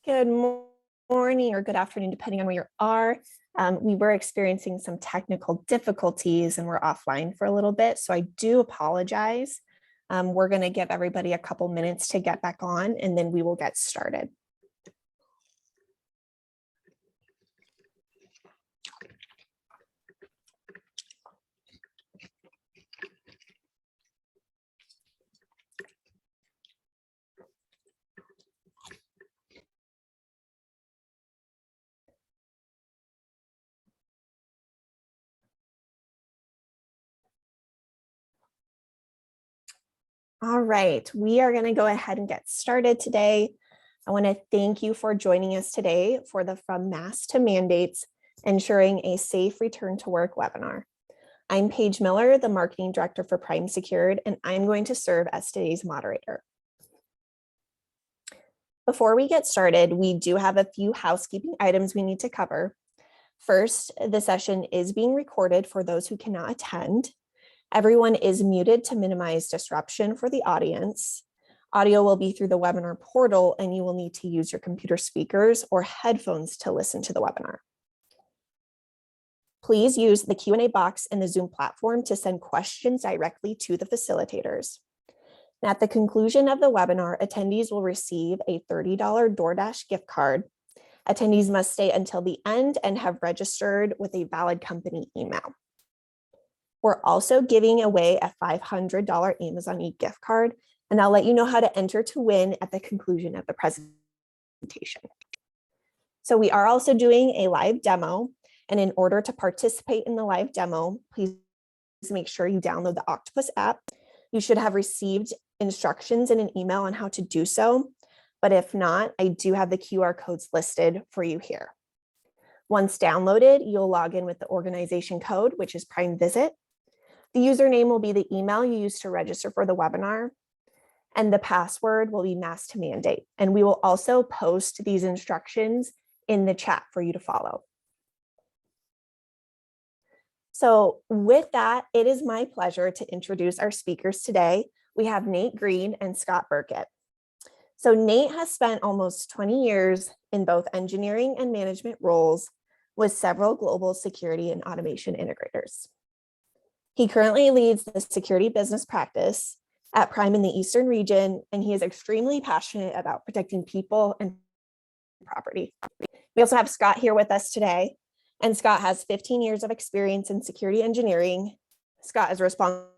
Good morning or good afternoon, depending on where you are. We were experiencing some technical difficulties and we're offline for a little bit, so I do apologize. We're going to give everybody a couple minutes to get back on and then we will get started. All right, we are going to go ahead and get started today. I want to thank you for joining us today for the From Mass to Mandates, Ensuring a Safe Return to Work webinar. I'm Paige Miller, the Marketing Director for Prime Secured, and I'm going to serve as today's moderator. Before we get started, we do have a few housekeeping items we need to cover. First, the session is being recorded for those who cannot attend. Everyone is muted to minimize disruption for the audience. Audio will be through the webinar portal and you will need to use your computer speakers or headphones to listen to the webinar. Please use the Q&A box in the Zoom platform to send questions directly to the facilitators. And at the conclusion of the webinar, attendees will receive a $30 DoorDash gift card. Attendees must stay until the end and have registered with a valid company email. We're also giving away a $500 Amazon gift card, and I'll let you know how to enter to win at the conclusion of the presentation. So we are also doing a live demo, and in order to participate in the live demo, please make sure you download the Octopus app. You should have received instructions in an email on how to do so, but if not, I do have the QR codes listed for you here. Once downloaded, you'll log in with the organization code, which is Prime Visit. The username will be the email you used to register for the webinar, and the password will be Mass to Mandate. And we will also post these instructions in the chat for you to follow. So with that, it is my pleasure to introduce our speakers today. We have Nate Green and Scott Burkett. So Nate has spent almost 20 years in both engineering and management roles with several global security and automation integrators. He currently leads the security business practice at Prime in the Eastern region, and he is extremely passionate about protecting people and property. We also have Scott here with us today, and Scott has 15 years of experience in security engineering. Scott is responsible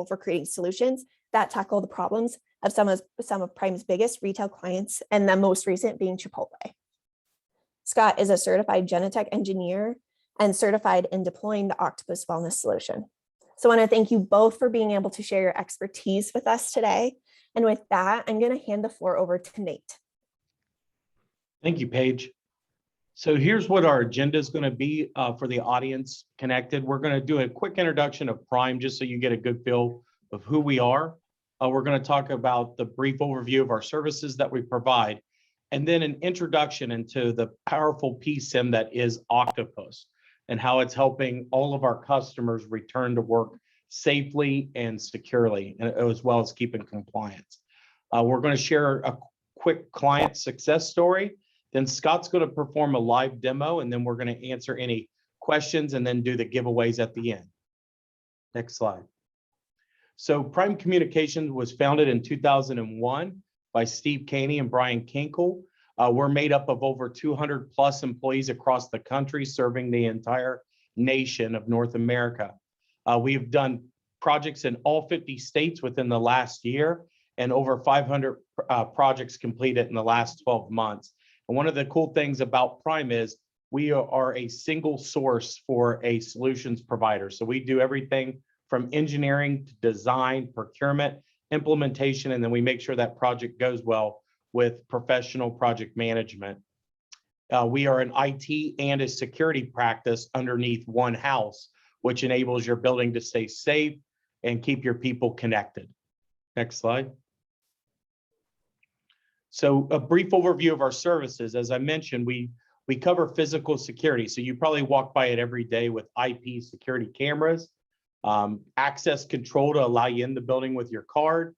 for creating solutions that tackle the problems of some of Prime's biggest retail clients, and the most recent being Chipotle. Scott is a certified Genetech engineer and certified in deploying the Octopus wellness solution. So I want to thank you both for being able to share your expertise with us today. And with that, I'm going to hand the floor over to Nate. Thank you, Paige. So here's what our agenda is going to be for the audience connected. We're going to do a quick introduction of Prime, just so you get a good feel of who we are. We're going to talk about the brief overview of our services that we provide, and then an introduction into the powerful PSIM that is Octopus, and how it's helping all of our customers return to work safely and securely, as well as keeping compliance. We're going to share a quick client success story. Then Scott's going to perform a live demo, and then we're going to answer any questions and then do the giveaways at the end. Next slide. So Prime Communications was founded in 2001 by Steve Caney and Brian Kinkle. We're made up of over 200 plus employees across the country, serving the entire nation of North America. We've done projects in all 50 states within the last year, and over 500 projects completed in the last 12 months. And one of the cool things about Prime is we are a single source for a solutions provider. So we do everything from engineering to design, procurement, implementation, and then we make sure that project goes well with professional project management. We are an IT and a security practice underneath one house, which enables your building to stay safe and keep your people connected. Next slide. So a brief overview of our services. As I mentioned, we cover physical security. So you probably walk by it every day with IP security cameras, access control to allow you in the building with your card,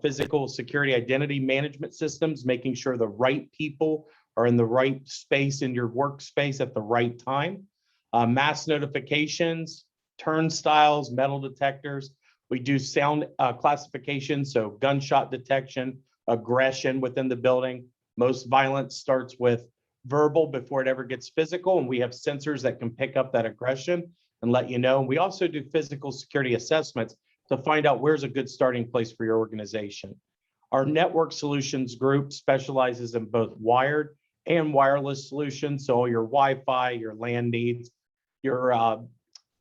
physical security identity management systems, making sure the right people are in the right space in your workspace at the right time, mass notifications, turnstiles, metal detectors. We do sound classification, so gunshot detection, aggression within the building. Most violence starts with verbal before it ever gets physical, and we have sensors that can pick up that aggression and let you know. We also do physical security assessments to find out where's a good starting place for your organization. Our network solutions group specializes in both wired and wireless solutions, so all your Wi-Fi, your LAN needs, your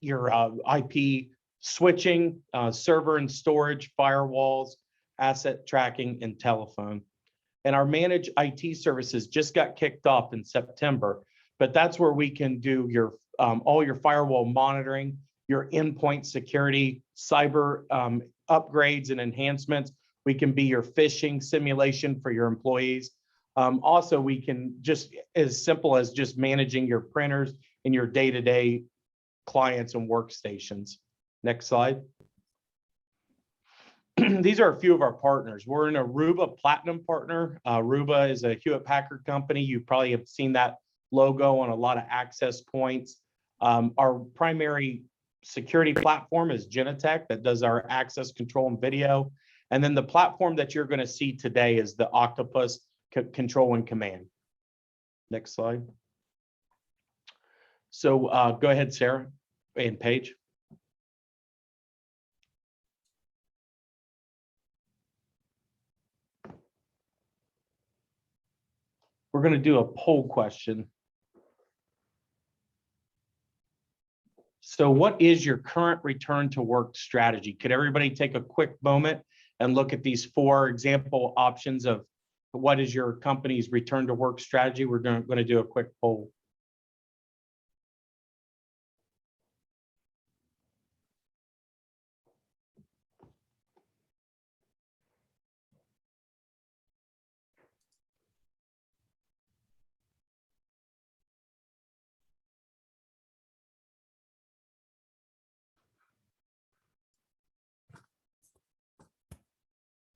IP switching, server and storage, firewalls, asset tracking, and telephone. And our managed IT services just got kicked off in September, but that's where we can do your all your firewall monitoring, your endpoint security, cyber upgrades and enhancements. We can be your phishing simulation for your employees. Also, we can just as simple as just managing your printers and your day-to-day clients and workstations. Next slide. These are a few of our partners. We're an Aruba Platinum partner. Aruba is a Hewlett Packard company. You probably have seen that logo on a lot of access points. Our primary security platform is Genetec that does our access control and video. And then the platform that you're going to see today is the Octopus control and command. Next slide. So go ahead, Sarah and Paige. We're going to do a poll question. So what is your current return to work strategy? Could everybody take a quick moment and look at these 4 example options of what is your company's return to work strategy? We're going to do a quick poll.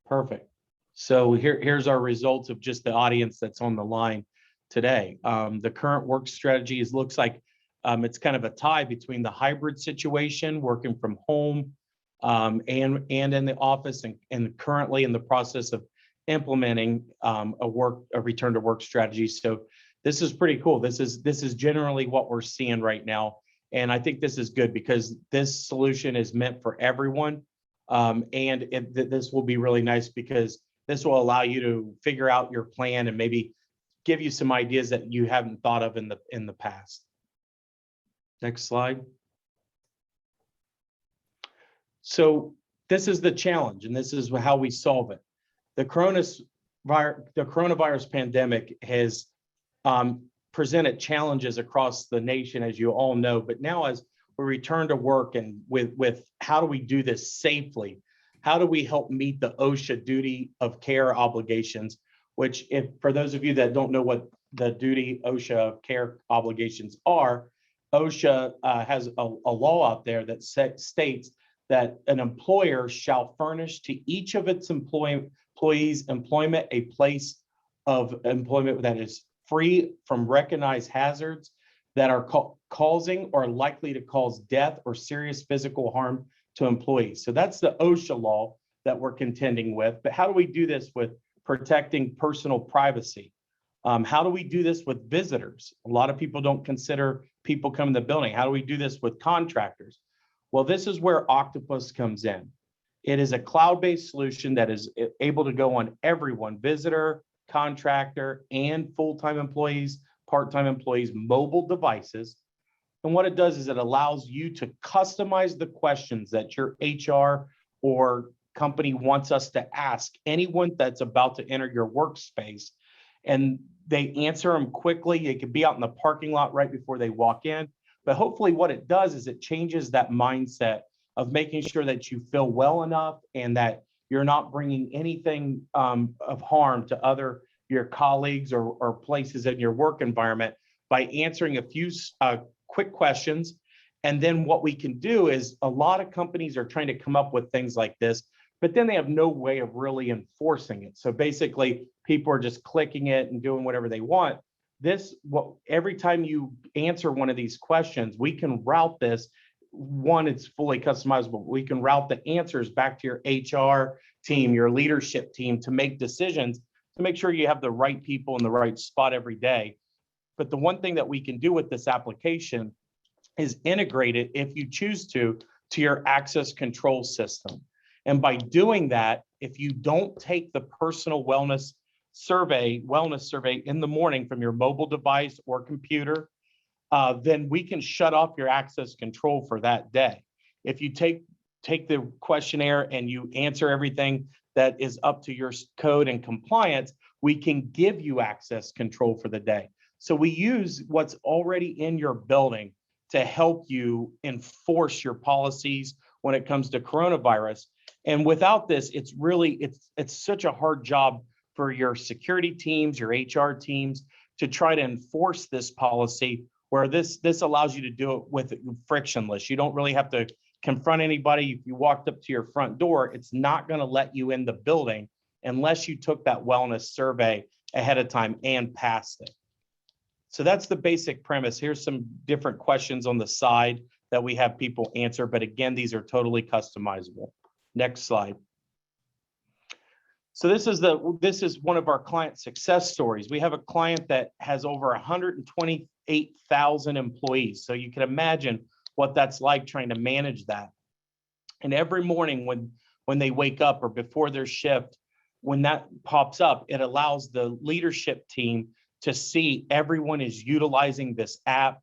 Perfect. So here's our results of just the audience that's on the line today. The current work strategy looks like it's kind of a tie between the hybrid situation, working from home, and in the office, and currently in the process of implementing a return to work strategy. So this is pretty cool. This is generally what we're seeing right now, and I think this is good because this solution is meant for everyone. This will be really nice because this will allow you to figure out your plan and maybe give you some ideas that you haven't thought of in the past. Next slide. So this is the challenge, and this is how we solve it. The coronavirus pandemic has presented challenges across the nation, as you all know, but now as we return to work and with how do we do this safely? How do we help meet the OSHA duty of care obligations, which if for those of you that don't know what the duty OSHA of care obligations are, OSHA has a law out there that states that an employer shall furnish to each of its employees employment a place of employment that is free from recognized hazards that are causing or likely to cause death or serious physical harm to employees. So that's the OSHA law that we're contending with. But how do we do this with protecting personal privacy? How do we do this with visitors? A lot of people don't consider people coming to the building. How do we do this with contractors? Well, this is where Octopus comes in. It is a cloud-based solution that is able to go on everyone, visitor, contractor, and full-time employees, part-time employees, mobile devices. And what it does is it allows you to customize the questions that your HR or company wants us to ask anyone that's about to enter your workspace. And they answer them quickly. It could be out in the parking lot right before they walk in. But hopefully what it does is it changes that mindset of making sure that you feel well enough and that you're not bringing anything of harm to your colleagues or places in your work environment by answering a few quick questions. And then what we can do is a lot of companies are trying to come up with things like this, but then they have no way of really enforcing it. So basically, people are just clicking it and doing whatever they want. Every time you answer one of these questions, we can route this. One, it's fully customizable. We can route the answers back to your HR team, your leadership team, to make decisions, to make sure you have the right people in the right spot every day. But the one thing that we can do with this application is integrate it, if you choose to your access control system. And by doing that, if you don't take the personal wellness survey in the morning from your mobile device or computer, then we can shut off your access control for that day. If you take the questionnaire and you answer everything that is up to your code and compliance, we can give you access control for the day. So we use what's already in your building to help you enforce your policies when it comes to coronavirus. And without this, it's such a hard job for your security teams, your HR teams, to try to enforce this policy, where this allows you to do it with frictionless. You don't really have to confront anybody. If you walked up to your front door, it's not going to let you in the building unless you took that wellness survey ahead of time and passed it. So that's the basic premise. Here's some different questions on the side that we have people answer, but again, these are totally customizable. Next slide. So this is one of our client success stories. We have a client that has over 128,000 employees. So you can imagine what that's like trying to manage that. And every morning when they wake up or before their shift, when that pops up, it allows the leadership team to see everyone is utilizing this app,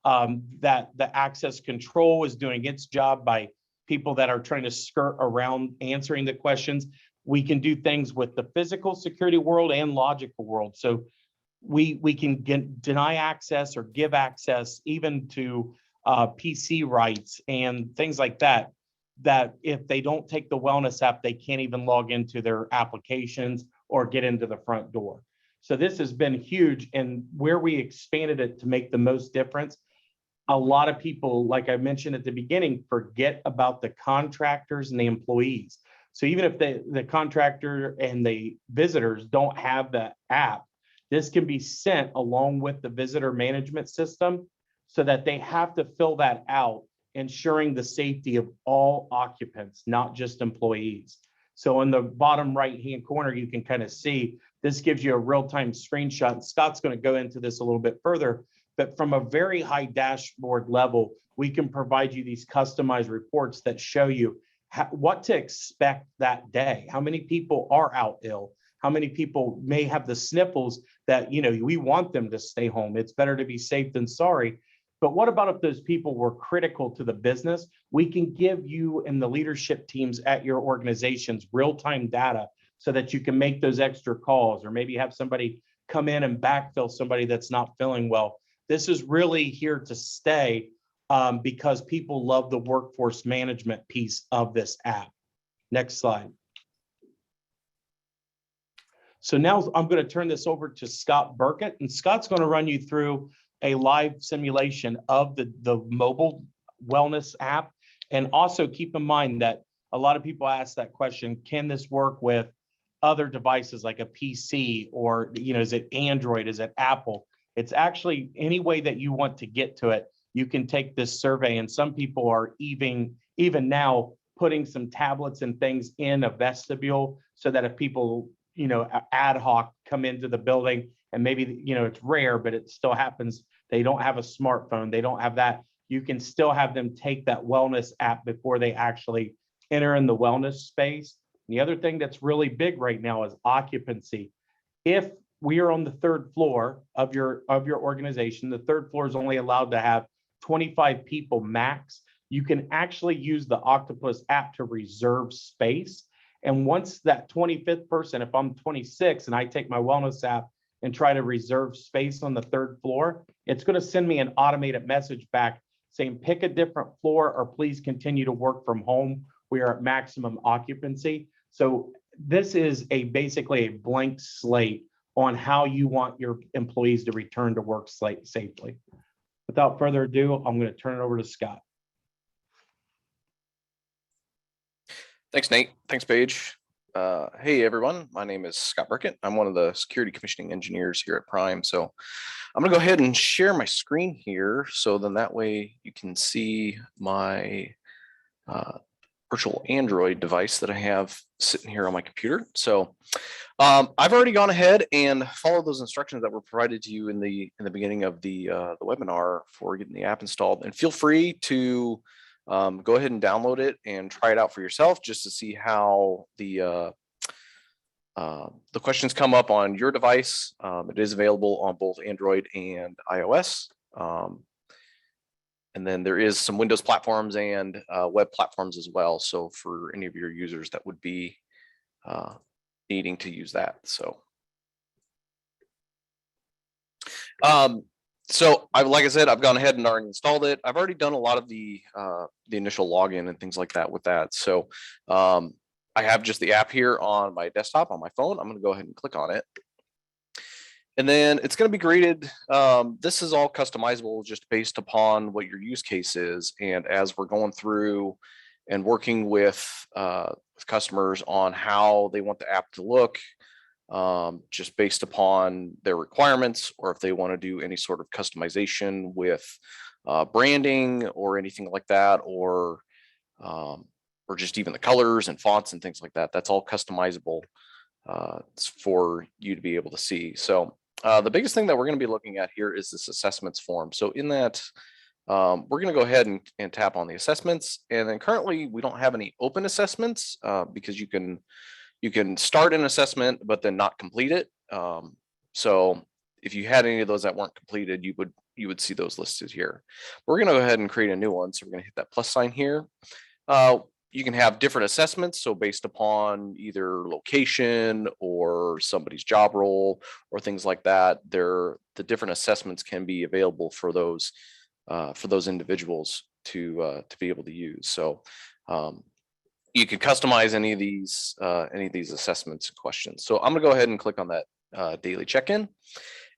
that the access control is doing its job by people that are trying to skirt around answering the questions. We can do things with the physical security world and logical world. So we can deny access or give access even to PC rights and things like that, that if they don't take the wellness app, they can't even log into their applications or get into the front door. So this has been huge, and where we expanded it to make the most difference, a lot of people, like I mentioned at the beginning, forget about the contractors and the employees. So even if the contractor and the visitors don't have the app, this can be sent along with the visitor management system so that they have to fill that out, ensuring the safety of all occupants, not just employees. So in the bottom right-hand corner, you can kind of see, this gives you a real-time screenshot. Scott's going to go into this a little bit further, but from a very high dashboard level, we can provide you these customized reports that show you what to expect that day. How many people are out ill? How many people may have the sniffles that, we want them to stay home. It's better to be safe than sorry. But what about if those people were critical to the business? We can give you and the leadership teams at your organizations real-time data so that you can make those extra calls, or maybe have somebody come in and backfill somebody that's not feeling well. This is really here to stay, because people love the workforce management piece of this app. Next slide. So now I'm going to turn this over to Scott Burkett, and Scott's going to run you through a live simulation of the mobile wellness app. And also keep in mind that a lot of people ask that question, can this work with other devices like a PC, or, is it Android? Is it Apple? It's actually any way that you want to get to it. You can take this survey, and some people are even now putting some tablets and things in a vestibule so that if people, ad hoc come into the building, and maybe, it's rare, but it still happens, they don't have a smartphone, they don't have that, you can still have them take that wellness app before they actually enter in the wellness space. The other thing that's really big right now is occupancy. If we are on the third floor of your organization, the third floor is only allowed to have 25 people max. You can actually use the Octopus app to reserve space. And once that 25th person, if I'm 26 and I take my wellness app and try to reserve space on the third floor, it's going to send me an automated message back saying, pick a different floor, or please continue to work from home. We are at maximum occupancy. So this is basically a blank slate on how you want your employees to return to work safely. Without further ado, I'm going to turn it over to Scott. Thanks, Nate. Thanks, Paige. Hey, everyone. My name is Scott Burkett. I'm one of the security commissioning engineers here at Prime. So I'm going to go ahead and share my screen here. So then that way you can see my virtual Android device that I have sitting here on my computer. So I've already gone ahead and followed those instructions that were provided to you in the beginning of the webinar for getting the app installed. And feel free to go ahead and download it and try it out for yourself just to see how the questions come up on your device. It is available on both Android and iOS. And then there is some Windows platforms and web platforms as well. So for any of your users that would be needing to use that. So like I said, I've gone ahead and already installed it. I've already done a lot of the initial login and things like that with that. So I have just the app here on my desktop on my phone. I'm going to go ahead and click on it. And then it's going to be graded. This is all customizable just based upon what your use case is. And as we're going through and working with customers on how they want the app to look, just based upon their requirements, or if they want to do any sort of customization with branding or anything like that, or just even the colors and fonts and things like that, that's all customizable for you to be able to see. So the biggest thing that we're going to be looking at here is this assessments form. So in that, we're going to go ahead and tap on the assessments. And then currently we don't have any open assessments because you can start an assessment, but then not complete it. So if you had any of those that weren't completed, you would see those listed here. We're going to go ahead and create a new one. So we're going to hit that plus sign here. You can have different assessments. So based upon either location or somebody's job role or things like that, the different assessments can be available for those individuals to be able to use. So you can customize any of these assessments and questions. So I'm gonna go ahead and click on that daily check-in.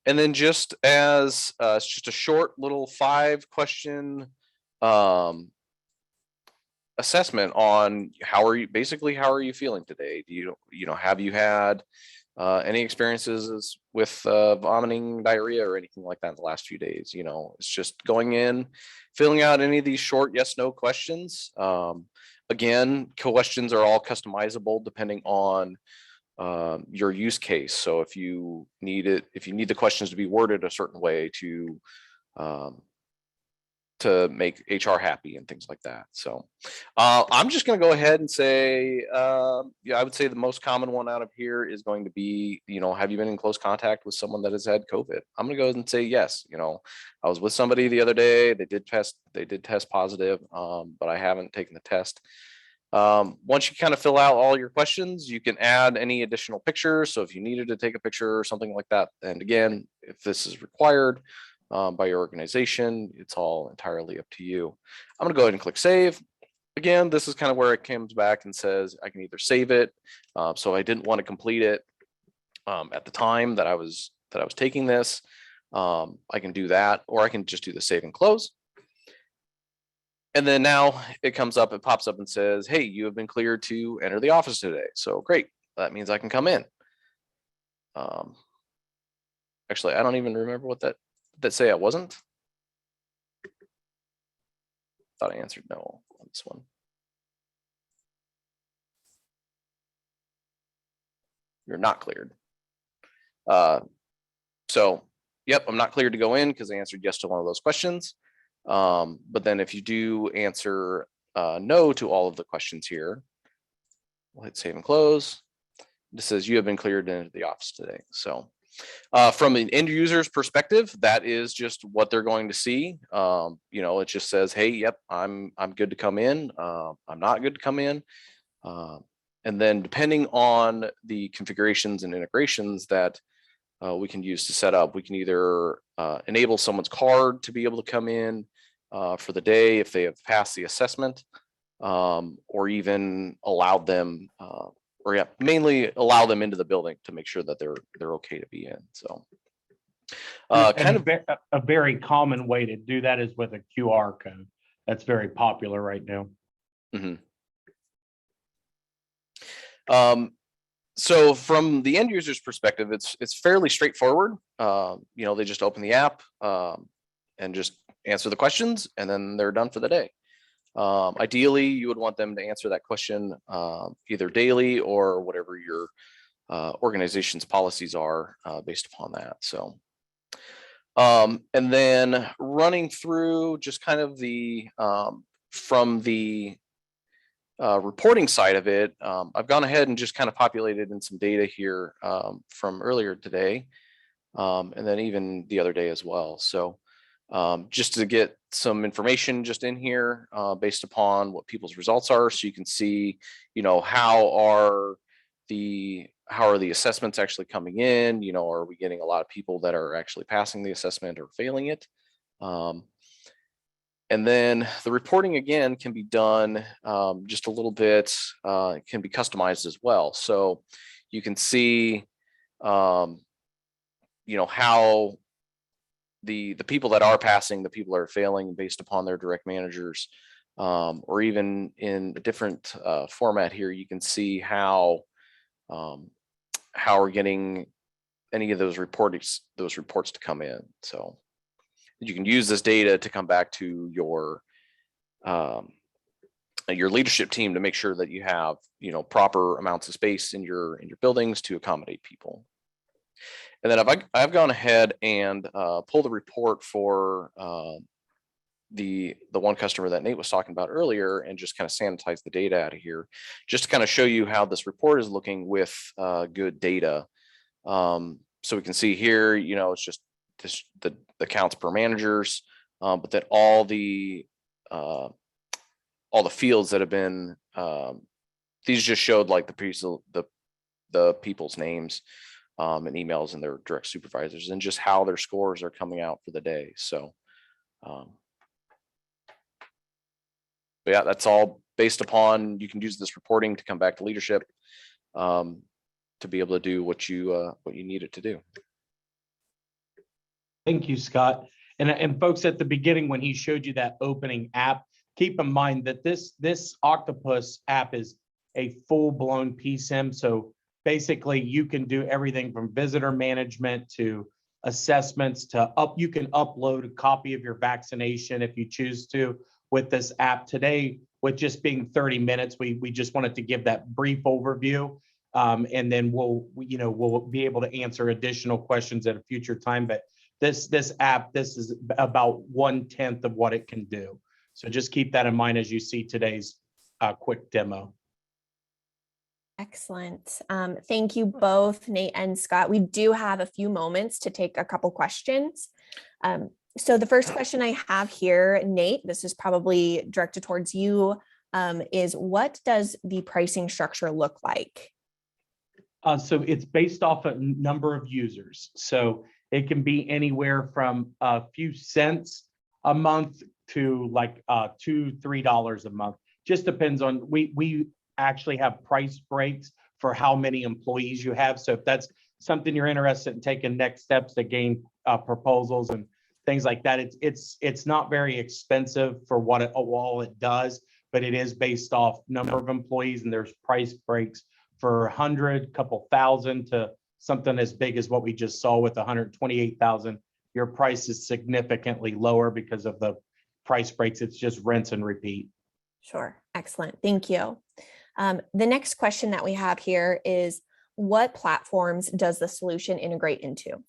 And then just as it's just a short little 5-question assessment on how are you feeling today? Do you know, have you had any experiences with vomiting, diarrhea, or anything like that in the last few days? You know, it's just going in, filling out any of these short yes/no questions. Again, questions are all customizable depending on your use case. So if you need the questions to be worded a certain way to make HR happy and things like that. So I'm just going to go ahead and say, yeah, I would say the most common one out of here is going to be, you know, have you been in close contact with someone that has had COVID? I'm going to go ahead and say yes. You know, I was with somebody the other day. They did test positive, but I haven't taken the test. Once you kind of fill out all your questions, you can add any additional pictures. So if you needed to take a picture or something like that, and again, if this is required by your organization, it's all entirely up to you. I'm going to go ahead and click save. Again, this is kind of where it comes back and says I can either save it. So I didn't want to complete it at the time that I was taking this. I can do that, or I can just do the save and close. And then now it pops up and says, hey, you have been cleared to enter the office today. So great. That means I can come in. Actually, I don't even remember what that say I wasn't. Thought I answered no on this one. You're not cleared. So, yep, I'm not cleared to go in because I answered yes to one of those questions. But then if you do answer no to all of the questions here, we'll hit save and close. This says you have been cleared into the office today. So from an end user's perspective, that is just what they're going to see. You know, it just says, hey, yep, I'm good to come in. I'm not good to come in. And then depending on the configurations and integrations that we can use to set up, we can either enable someone's card to be able to come in for the day if they have passed the assessment, or even allow them mainly allow them into the building to make sure that they're okay to be in. So a very common way to do that is with a QR code. That's very popular right now. Mm-hmm. So from the end user's perspective, it's fairly straightforward. They just open the app and just answer the questions, and then they're done for the day. Ideally, you would want them to answer that question either daily or whatever your organization's policies are based upon that. So, and then running through just kind of the from the reporting side of it, I've gone ahead and just kind of populated in some data here from earlier today, and then even the other day as well. So just to get some information just in here based upon what people's results are, so you can see, how are the assessments actually coming in? Are we getting a lot of people that are actually passing the assessment or failing it? And then the reporting again can be done just a little bit, it can be customized as well. So you can see, how the people that are passing, the people that are failing based upon their direct managers, or even in a different format here, you can see how we're getting any of those reports to come in. So you can use this data to come back to your leadership team to make sure that you have proper amounts of space in your buildings to accommodate people. And then I've gone ahead and pulled the report for the one customer that Nate was talking about earlier, and just kind of sanitize the data out of here, just to kind of show you how this report is looking with good data. So we can see here, it's just the counts per managers, but that all the fields that have been, these just showed like the people's names and emails and their direct supervisors, and just how their scores are coming out for the day. So but yeah, that's all based upon, you can use this reporting to come back to leadership to be able to do what you need it to do. Thank you, Scott. And folks, at the beginning, when he showed you that opening app, keep in mind that this Octopus app is a full-blown PSIM. So basically, you can do everything from visitor management to assessments to you can upload a copy of your vaccination if you choose to with this app. Today, with just being 30 minutes, we just wanted to give that brief overview. And then we'll be able to answer additional questions at a future time. But this app, this is about 1/10 of what it can do. So just keep that in mind as you see today's quick demo. Excellent. Thank you both, Nate and Scott. We do have a few moments to take a couple questions. So the first question I have here, Nate, this is probably directed towards you, is what does the pricing structure look like? So it's based off a number of users. So it can be anywhere from a few cents a month to like $2-3 a month. Just depends on, we actually have price breaks for how many employees you have. So if that's something you're interested in taking next steps to gain proposals and things like that, it's not very expensive for what all it does, but it is based off number of employees, and there's price breaks for 100, couple thousand to something as big as what we just saw with 128,000. Your price is significantly lower because of the price breaks. It's just rinse and repeat. Sure. Excellent. Thank you. The next question that we have here is, what platforms does the solution integrate into?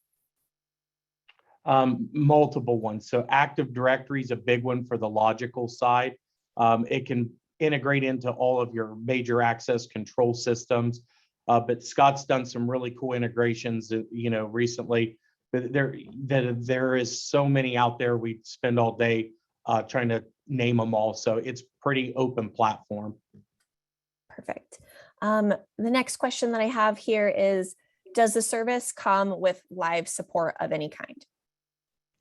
Multiple ones. So Active Directory is a big one for the logical side. It can integrate into all of your major access control systems. But Scott's done some really cool integrations, recently. But there is so many out there. We spend all day trying to name them all. So it's pretty open platform. Perfect. The next question that I have here is, does the service come with live support of any kind?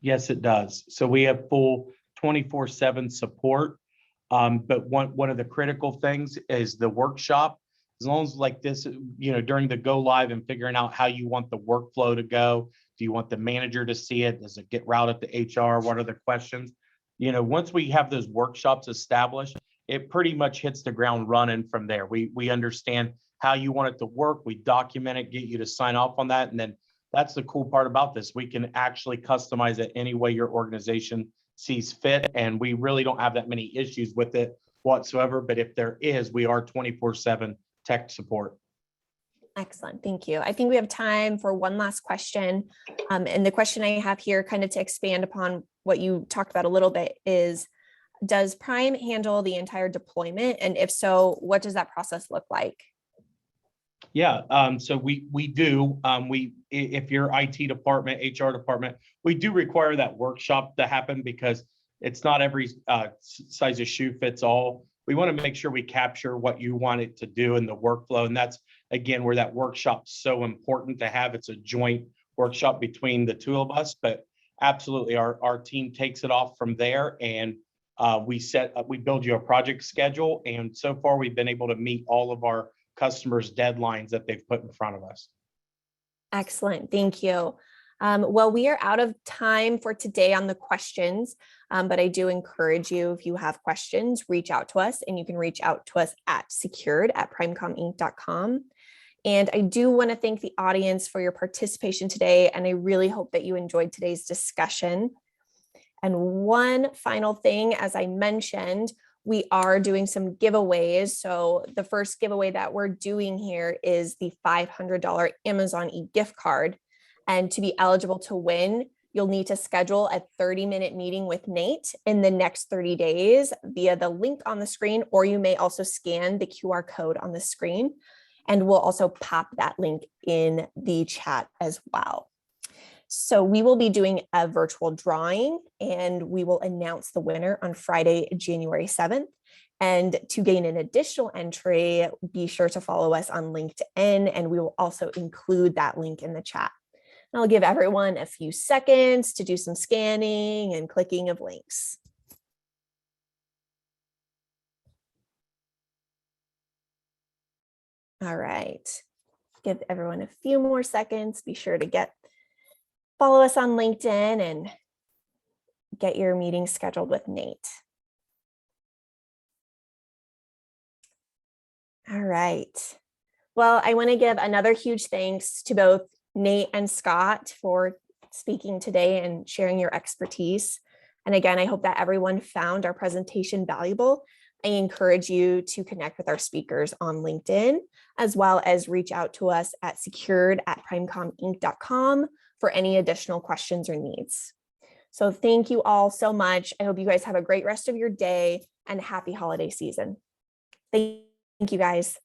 Yes, it does. So we have full 24/7 support. But one of the critical things is the workshop. As long as like this, during the go live and figuring out how you want the workflow to go. Do you want the manager to see it? Does it get routed to HR? What are the questions? Once we have those workshops established, it pretty much hits the ground running from there. We understand how you want it to work. We document it, get you to sign off on that. And then that's the cool part about this. We can actually customize it any way your organization sees fit. And we really don't have that many issues with it whatsoever. But if there is, we are 24/7 tech support. Excellent. Thank you. I think we have time for one last question. And the question I have here, kind of to expand upon what you talked about a little bit, is does Prime handle the entire deployment? And if so, what does that process look like? Yeah, so we do. If your IT department, HR department, we do require that workshop to happen because it's not every size of shoe fits all. We want to make sure we capture what you want it to do in the workflow. And that's, again, where that workshop's so important to have. It's a joint workshop between the two of us, but absolutely our team takes it off from there. And we build you a project schedule. And so far we've been able to meet all of our customers' deadlines that they've put in front of us. Excellent. Thank you. Well, we are out of time for today on the questions, but I do encourage you, if you have questions, reach out to us, and you can reach out to us at secured@primecominc.com. And I do want to thank the audience for your participation today, and I really hope that you enjoyed today's discussion. And one final thing, as I mentioned, we are doing some giveaways. So the first giveaway that we're doing here is the $500 Amazon e-gift card. And to be eligible to win, you'll need to schedule a 30-minute meeting with Nate in the next 30 days via the link on the screen, or you may also scan the QR code on the screen. And we'll also pop that link in the chat as well. So we will be doing a virtual drawing, and we will announce the winner on Friday, January 7th. And to gain an additional entry, be sure to follow us on LinkedIn, and we will also include that link in the chat. And I'll give everyone a few seconds to do some scanning and clicking of links. All right, give everyone a few more seconds. Be sure to follow us on LinkedIn and get your meeting scheduled with Nate. All right. Well, I want to give another huge thanks to both Nate and Scott for speaking today and sharing your expertise. And again, I hope that everyone found our presentation valuable. I encourage you to connect with our speakers on LinkedIn, as well as reach out to us at secured@primecominc.com for any additional questions or needs. So thank you all so much. I hope you guys have a great rest of your day and happy holiday season. Thank you guys.